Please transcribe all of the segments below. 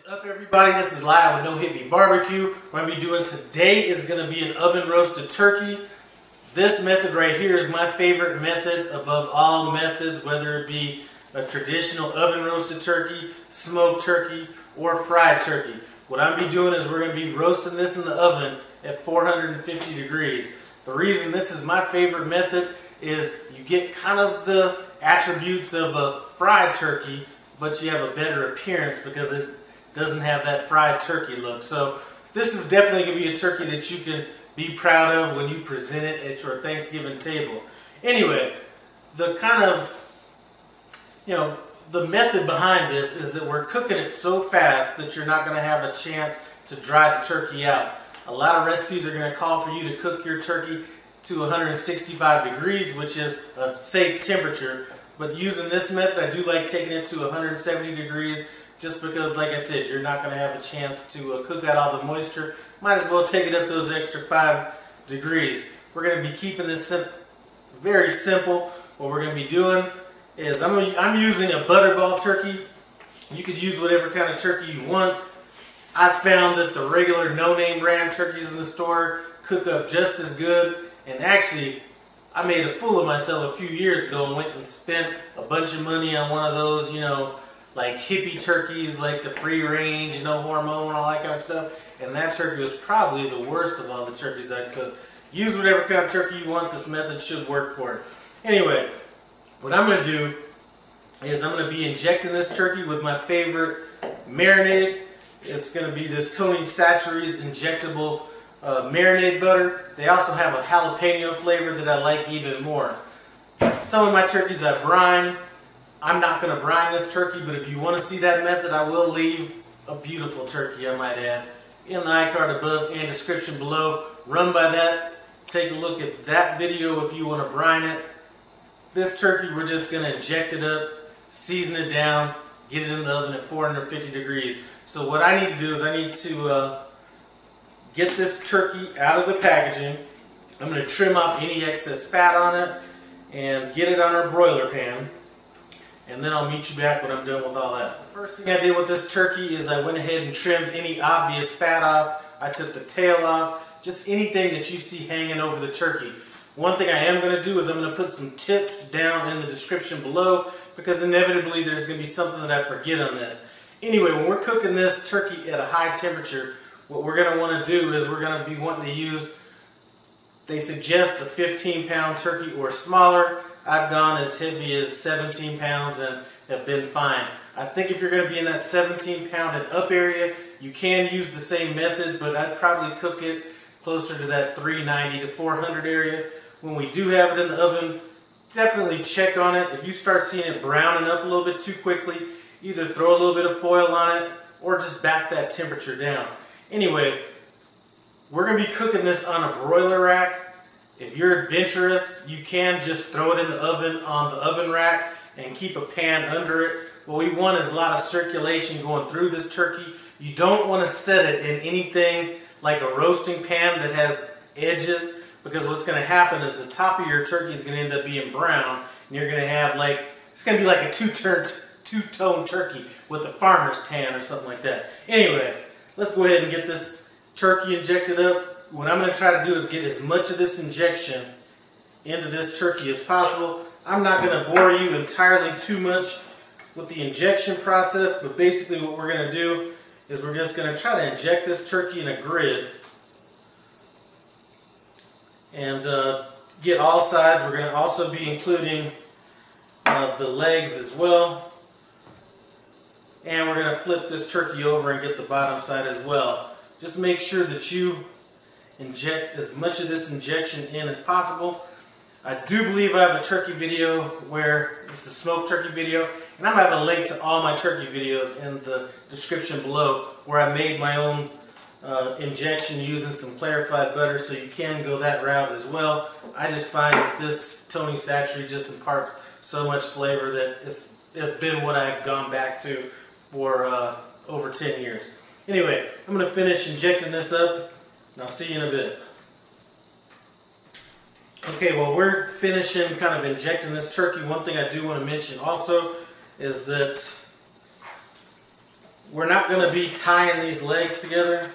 Up everybody, this is Live with No Hippie Barbecue. What I'm going to be doing today is going to be an oven roasted turkey. This method right here is my favorite method above all methods, whether it be a traditional oven roasted turkey, smoked turkey, or fried turkey. What I'm going to be doing is we're going to be roasting this in the oven at 450 degrees. The reason this is my favorite method is you get kind of the attributes of a fried turkey, but you have a better appearance because it doesn't have that fried turkey look. So this is definitely going to be a turkey that you can be proud of when you present it at your Thanksgiving table. Anyway, the kind of, the method behind this is that we're cooking it so fast that you're not going to have a chance to dry the turkey out. A lot of recipes are going to call for you to cook your turkey to 165 degrees, which is a safe temperature. But using this method, I do like taking it to 170 degrees just because, like I said, you're not going to have a chance to cook out all the moisture. Might as well take it up those extra 5 degrees. We're going to be keeping this very simple. What we're going to be doing is I'm using a butterball turkey. You could use whatever kind of turkey you want. I found that the regular no-name brand turkeys in the store cook up just as good. And actually, I made a fool of myself a few years ago and went and spent a bunch of money on one of those, like Hippie turkeys, like the free range, no hormone, all that kind of stuff. And that turkey was probably the worst of all the turkeys I cooked. Use whatever kind of turkey you want. This method should work for it. Anyway, what I'm going to do is I'm going to be injecting this turkey with my favorite marinade. It's going to be this Tony Chachere's injectable marinade butter. They also have a jalapeno flavor that I like even more. Some of my turkeys I brine. I'm not going to brine this turkey, but if you want to see that method, I will leave a beautiful turkey, I might add, in the iCard above and description below. Run by that. Take a look at that video if you want to brine it. This turkey, we're just going to inject it up, season it down, get it in the oven at 450 degrees. So what I need to do is I need to get this turkey out of the packaging. I'm going to trim off any excess fat on it and get it on our broiler pan. And then I'll meet you back when I'm done with all that. The first thing I did with this turkey is I went ahead and trimmed any obvious fat off. I took the tail off, just anything that you see hanging over the turkey. One thing I am going to do is I'm going to put some tips down in the description below because inevitably there's going to be something that I forget on this. Anyway, when we're cooking this turkey at a high temperature, what we're going to want to do is we're going to be wanting to use, they suggest a 15-pound turkey or smaller. I've gone as heavy as 17 pounds and have been fine. I think if you're going to be in that 17-pound and up area, you can use the same method, but I'd probably cook it closer to that 390 to 400 area. When we do have it in the oven, definitely check on it. If you start seeing it browning up a little bit too quickly, either throw a little bit of foil on it or just back that temperature down. Anyway, we're going to be cooking this on a broiler rack. If you're adventurous, you can just throw it in the oven on the oven rack and keep a pan under it. What we want is a lot of circulation going through this turkey. You don't want to set it in anything like a roasting pan that has edges, because what's going to happen is the top of your turkey is going to end up being brown, and you're going to have it's going to be like a two-tone turkey with a farmer's tan or something like that. Anyway, let's go ahead and get this turkey injected up. What I'm going to try to do is get as much of this injection into this turkey as possible. I'm not going to bore you entirely too much with the injection process, but basically what we're going to do is we're just going to try to inject this turkey in a grid and get all sides. We're going to also be including the legs as well. And we're going to flip this turkey over and get the bottom side as well. Just make sure that you inject as much of this injection in as possible. I do believe I have a turkey video where it's a smoked turkey video, and I'm going to have a link to all my turkey videos in the description below where I made my own injection using some clarified butter, so you can go that route as well. I just find that this Tony Chachere just imparts so much flavor that it's been what I've gone back to for over 10 years. Anyway, I'm going to finish injecting this up, and I'll see you in a bit. Okay, well, we're finishing kind of injecting this turkey. One thing I do want to mention also is that we're not going to be tying these legs together.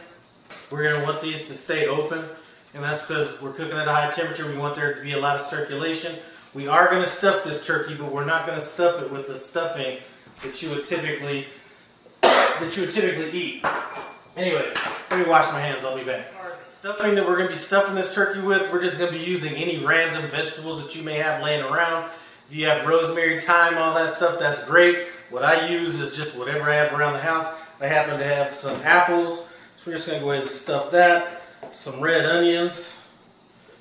We're going to want these to stay open, and that's because we're cooking at a high temperature. We want there to be a lot of circulation. We are going to stuff this turkey, but we're not going to stuff it with the stuffing that you would typically eat. Anyway, let me wash my hands. I'll be back. As far as the stuffing that we're going to be stuffing this turkey with, we're just going to be using any random vegetables that you may have laying around. If you have rosemary, thyme, all that stuff, that's great. What I use is just whatever I have around the house. I happen to have some apples, so we're just going to go ahead and stuff that. Some red onions.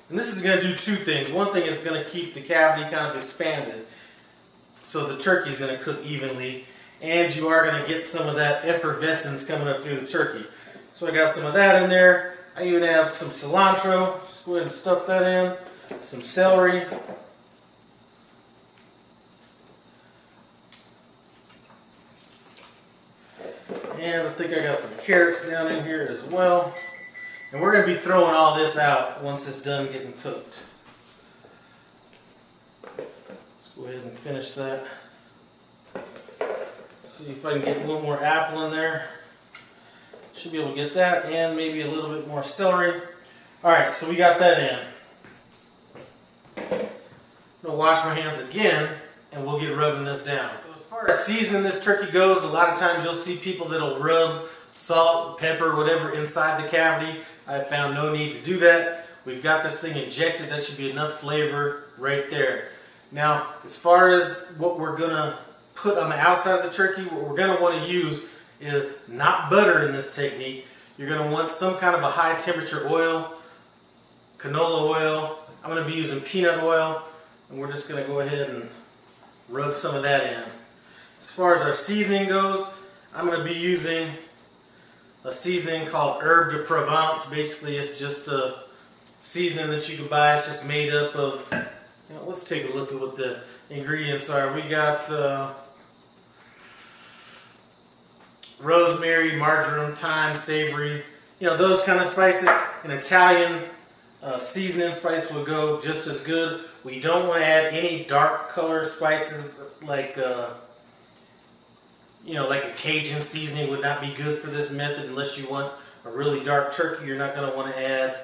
And this is going to do two things. One thing is going to keep the cavity kind of expanded, so the turkey is going to cook evenly. And you are going to get some of that effervescence coming up through the turkey. So I got some of that in there. I even have some cilantro. Just go ahead and stuff that in. Some celery. And I think I got some carrots down in here as well. And we're going to be throwing all this out once it's done getting cooked. Let's go ahead and finish that. See if I can get a little more apple in there. Should be able to get that, and maybe a little bit more celery. Alright, so we got that in. I'm going to wash my hands again, and we'll get rubbing this down. So as far as seasoning this turkey goes, a lot of times you'll see people that'll rub salt, pepper, whatever inside the cavity. I've found no need to do that. We've got this thing injected. That should be enough flavor right there. Now, as far as what we're going to put on the outside of the turkey, what we're going to want to use is not butter in this technique. You're going to want some kind of a high temperature oil, canola oil. I'm going to be using peanut oil, and we're just going to go ahead and rub some of that in. As far as our seasoning goes, I'm going to be using a seasoning called Herbe de Provence. Basically, it's just a seasoning that you can buy. It's just made up of, let's take a look at what the ingredients are. We got rosemary, marjoram, thyme, savory, those kind of spices. An Italian seasoning spice will go just as good. We don't want to add any dark color spices like like a Cajun seasoning would not be good for this method unless you want a really dark turkey. You're not going to want to add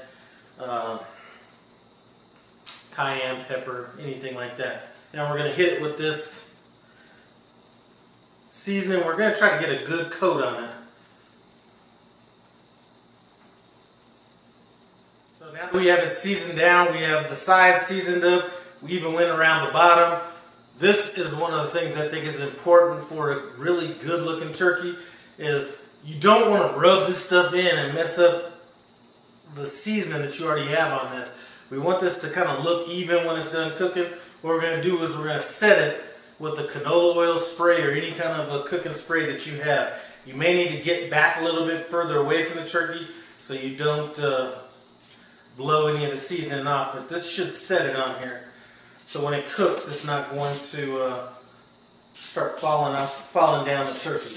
cayenne pepper, anything like that. Now we're going to hit it with this seasoning. We're going to try to get a good coat on it. So now that we have it seasoned down, we have the sides seasoned up, we even went around the bottom. This is one of the things I think is important for a really good looking turkey, is you don't want to rub this stuff in and mess up the seasoning that you already have on this. We want this to kind of look even when it's done cooking. What we're going to do is we're going to set it with a canola oil spray or any kind of a cooking spray that you have. You may need to get back a little bit further away from the turkey so you don't blow any of the seasoning off, but this should set it on here. So when it cooks, it's not going to start falling down the turkey.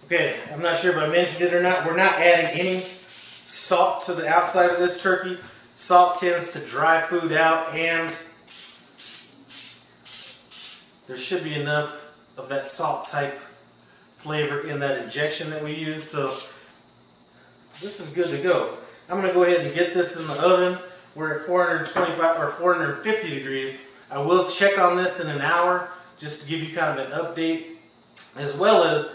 Okay, I'm not sure if I mentioned it or not. We're not adding any salt to the outside of this turkey. Salt tends to dry food out, and there should be enough of that salt type flavor in that injection that we use. So this is good to go. I'm going to go ahead and get this in the oven. We're at 425 or 450 degrees. I will check on this in an hour just to give you kind of an update, as well as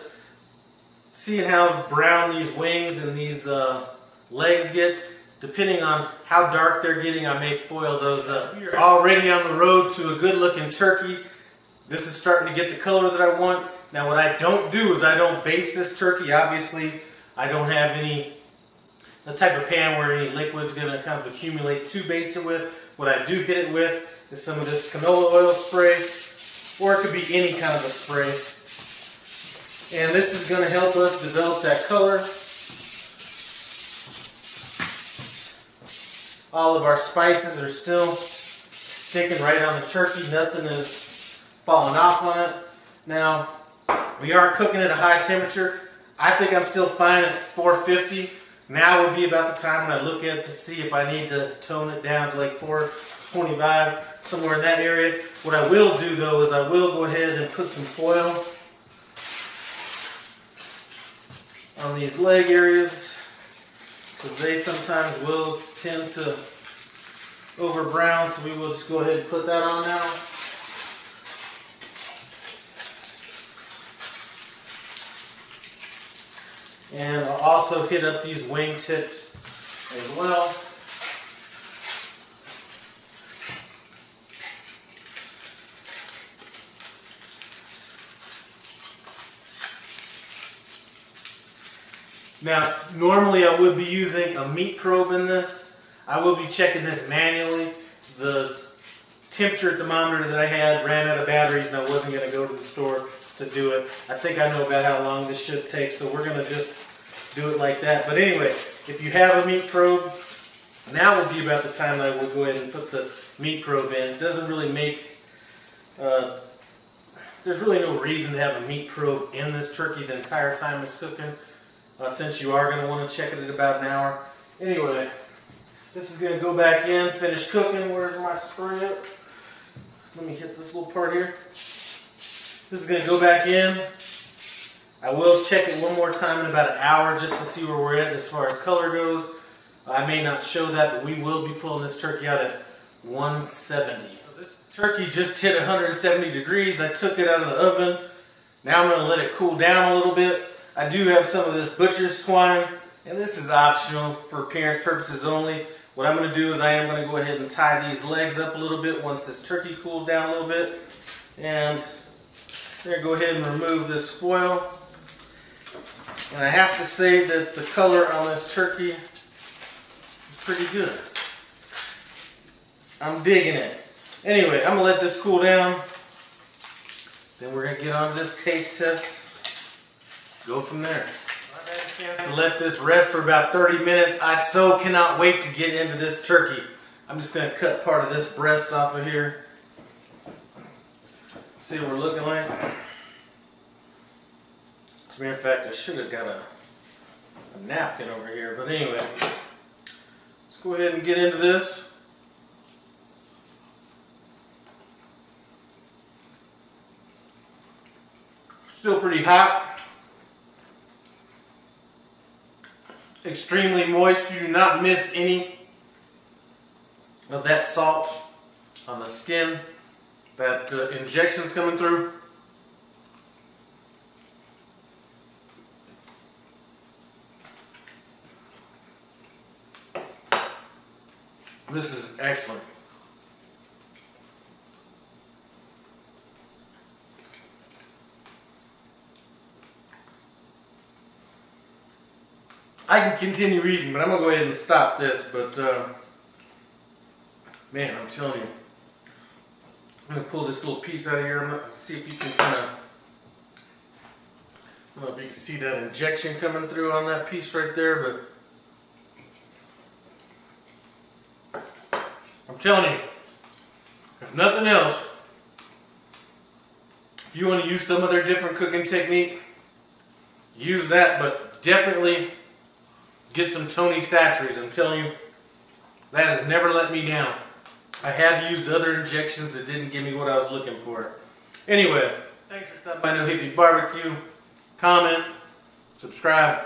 seeing how brown these wings and these legs get. Depending on how dark they're getting, I may foil those up. We are already on the road to a good looking turkey. This is starting to get the color that I want. Now what I don't do is I don't baste this turkey. Obviously I don't have the type of pan where any liquid's going to kind of accumulate to baste it with. What I do hit it with is some of this canola oil spray, or it could be any kind of a spray. And this is going to help us develop that color. All of our spices are still sticking right on the turkey. Nothing is falling off on it. Now, we are cooking at a high temperature. I think I'm still fine at 450. Now would be about the time when I look at it to see if I need to tone it down to like 425. somewhere in that area. What I will do though is I will go ahead and put some foil on these leg areas, because they sometimes will tend to over brown, so we will just go ahead and put that on now. And I'll also hit up these wing tips as well. Now, normally I would be using a meat probe in this. I will be checking this manually. The temperature thermometer that I had ran out of batteries and I wasn't going to go to the store to do it. I think I know about how long this should take, so we're going to just do it like that. But anyway, if you have a meat probe, now would be about the time I will go ahead and put the meat probe in. It doesn't really make, there's really no reason to have a meat probe in this turkey the entire time it's cooking. Since you are going to want to check it at about an hour. Anyway, this is going to go back in, finish cooking. Where's my spray at? Let me hit this little part here. This is going to go back in. I will check it one more time in about an hour just to see where we're at as far as color goes. I may not show that, but we will be pulling this turkey out at 170. So this turkey just hit 170 degrees. I took it out of the oven. Now I'm going to let it cool down a little bit. I do have some of this butcher's twine, and this is optional for appearance purposes only. What I'm going to do is I am going to go ahead and tie these legs up a little bit once this turkey cools down a little bit. And there, go ahead and remove this foil. And I have to say that the color on this turkey is pretty good. I'm digging it. Anyway, I'm going to let this cool down. Then we're going to get on to this taste test. Go from there. I've had a chance to let this rest for about 30 minutes. I so cannot wait to get into this turkey. I'm just going to cut part of this breast off of here. See what we're looking like. As a matter of fact, I should have got a napkin over here. But anyway, let's go ahead and get into this. Still pretty hot. Extremely moist. You do not miss any of that salt on the skin. That injection's coming through. This is excellent. I can continue eating, but I'm going to go ahead and stop this. But, man, I'm telling you. I'm going to pull this little piece out of here. I'm going to see if you can kind of, I don't know if you can see that injection coming through on that piece right there, but I'm telling you, if nothing else, if you want to use some other different cooking technique, use that, but definitely get some Tony Satcheries. I'm telling you, that has never let me down. I have used other injections that didn't give me what I was looking for. Anyway, thanks for stopping by Hippie Barbecue. Comment, subscribe.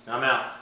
I'm out.